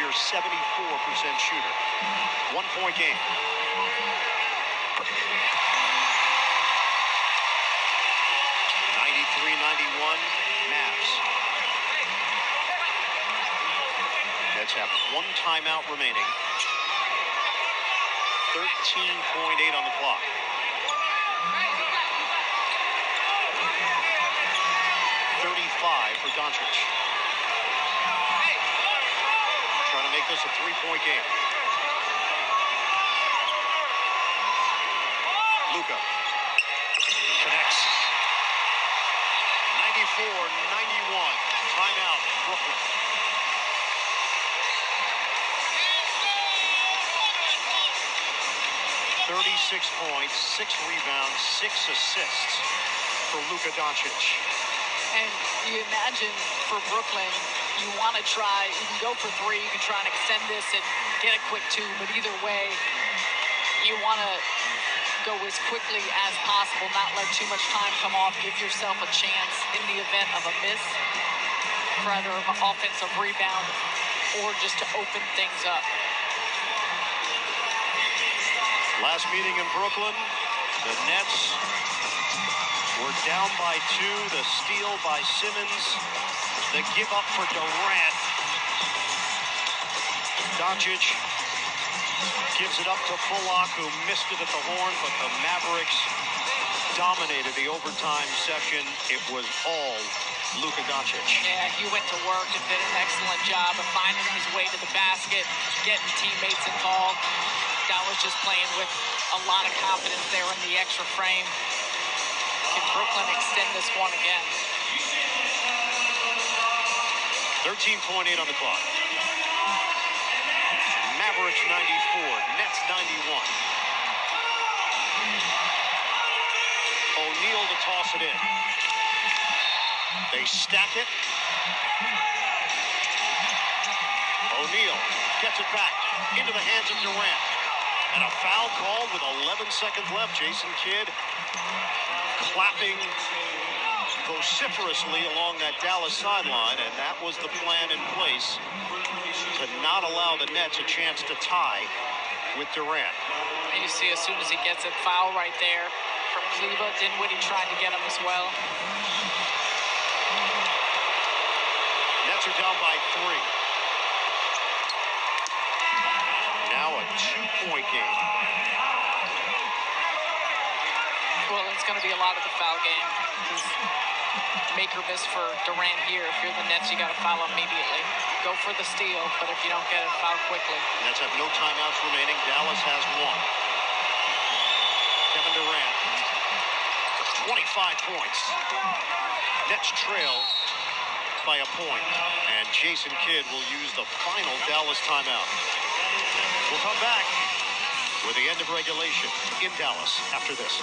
career 74% shooter. 1-point game. Mavs. Nets have one timeout remaining. 13.8 on the clock. For Doncic. Trying to make this a three-point game. Luka connects. 94-91. Timeout, Brooklyn. .36 points, 6 rebounds, 6 assists for Luka Doncic. And you imagine for Brooklyn, you want to try, you can go for three, you can try and extend this and get a quick two, but either way, you want to go as quickly as possible, not let too much time come off, give yourself a chance in the event of a miss for either an offensive rebound or just to open things up. Last meeting in Brooklyn, the Nets were down by 2, the steal by Simmons, the give up for Durant. Doncic gives it up to Bullock, who missed it at the horn, but the Mavericks dominated the overtime session. It was all Luka Doncic. Yeah, he went to work and did an excellent job of finding his way to the basket, getting teammates involved. Dallas just playing with a lot of confidence there in the extra frame. Can Brooklyn extend this one again? 13.8 on the clock. Mavericks 94, Nets 91. O'Neal to toss it in. They stack it. O'Neal gets it back into the hands of Durant. And a foul call with 11 seconds left. Jason Kidd clapping vociferously along that Dallas sideline, and that was the plan in place to not allow the Nets a chance to tie with Durant. And you see as soon as he gets it, foul right there from Cleveland. Dinwiddie trying to get him as well. Nets are down by 3. Now a 2-point game. Well, it's going to be a lot of the foul game. Make or miss for Durant here. If you're the Nets, you got to foul immediately. Go for the steal, but if you don't get it, foul quickly. Nets have no timeouts remaining. Dallas has 1. Kevin Durant, 25 points. Nets trail by a point, and Jason Kidd will use the final Dallas timeout. We'll come back with the end of regulation in Dallas after this.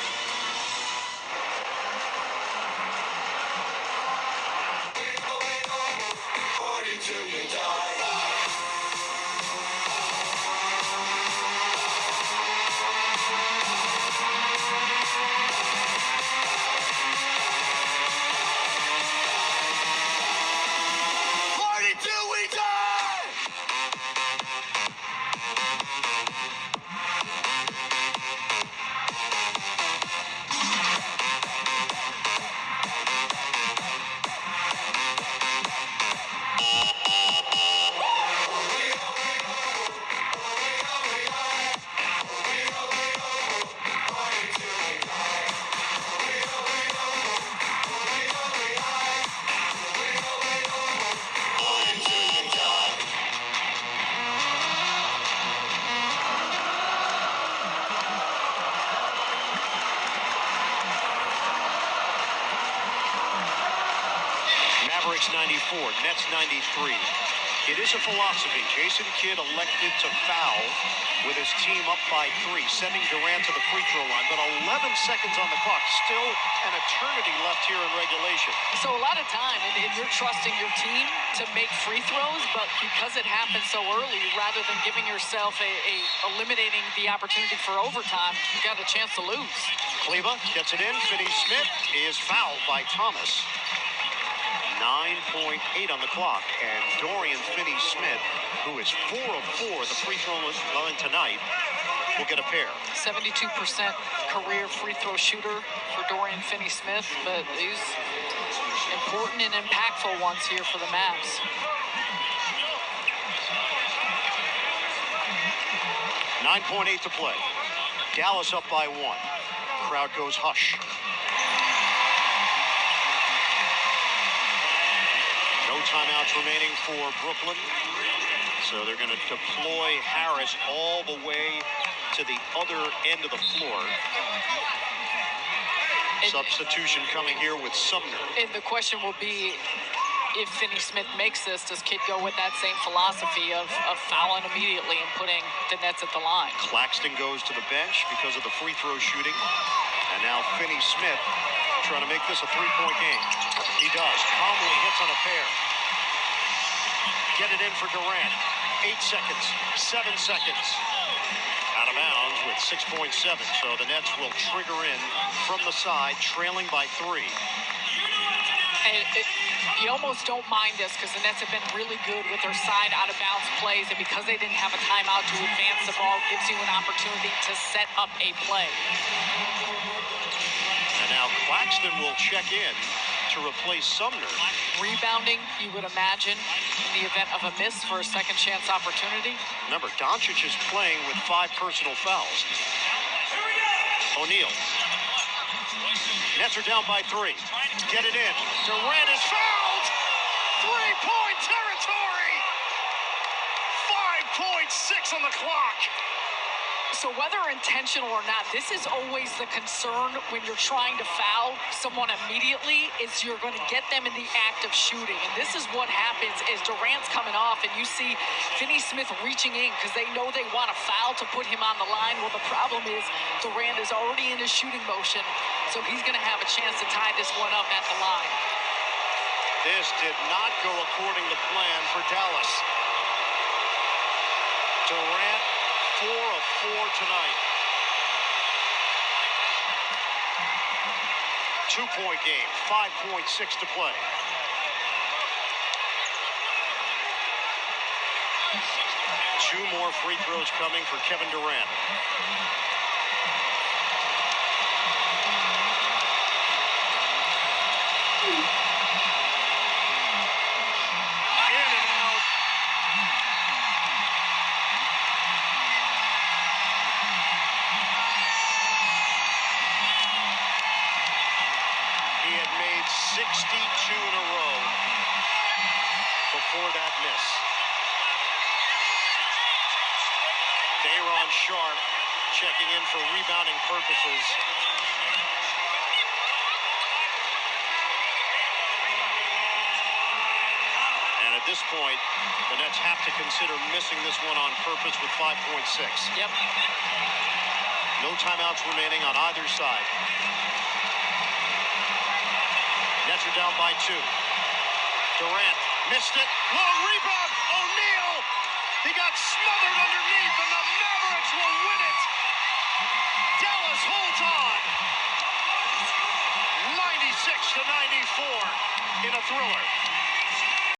Mavericks 94, Nets 93. It is a philosophy. Jason Kidd elected to foul with his team up by 3, sending Durant to the free throw line. But 11 seconds on the clock, still an eternity left here in regulation. So a lot of time, and you're trusting your team to make free throws, but because it happened so early, rather than giving yourself eliminating the opportunity for overtime, you got a chance to lose. Cleveland gets it in. Finney-Smith is fouled by Thomas. 9.8 on the clock, and Dorian Finney-Smith who is 4 of 4 at the free throw line tonight, will get a pair. 72% career free throw shooter for Dorian Finney-Smith, but these important and impactful ones here for the Mavs. 9.8 to play. Dallas up by 1. Crowd goes hush. No timeouts remaining for Brooklyn. So they're going to deploy Harris all the way to the other end of the floor. Substitution coming here with Sumner. And the question will be, if Finney-Smith makes this, does Kidd go with that same philosophy of fouling immediately and putting the Nets at the line? Claxton goes to the bench because of the free throw shooting. And now Finney-Smith trying to make this a three-point game. He does. Calmly hits on a pair. Get it in for Durant. 8 seconds, 7 seconds. Out of bounds with 6.7. So the Nets will trigger in from the side, trailing by 3. And you almost don't mind this because the Nets have been really good with their side out-of-bounds plays, and because they didn't have a timeout to advance the ball, gives you an opportunity to set up a play. And now Claxton will check in to replace Sumner. Rebounding, you would imagine, in the event of a miss for a second chance opportunity. Remember, Doncic is playing with 5 personal fouls. O'Neal. Nets are down by 3. Get it in. Durant is fouled. 3-point territory. 5.6 on the clock. So whether intentional or not, this is always the concern when you're trying to foul someone immediately, is you're going to get them in the act of shooting. And this is what happens is Durant's coming off and you see Finney-Smith reaching in because they know they want a foul to put him on the line. Well, the problem is Durant is already in his shooting motion, so he's going to have a chance to tie this one up at the line. This did not go according to plan for Dallas. Durant 4 of 4 tonight. 2-point game, 5.6 to play. Two more free throws coming for Kevin Durant. He had made 62 in a row before that miss. Day'Ron Sharp checking in for rebounding purposes. And at this point, the Nets have to consider missing this one on purpose with 5.6. Yep. No timeouts remaining on either side. Nets are down by 2. Durant missed it. Long rebound. O'Neal. He got smothered underneath, and the Mavericks will win it. Dallas holds on. 96-94 in a thriller.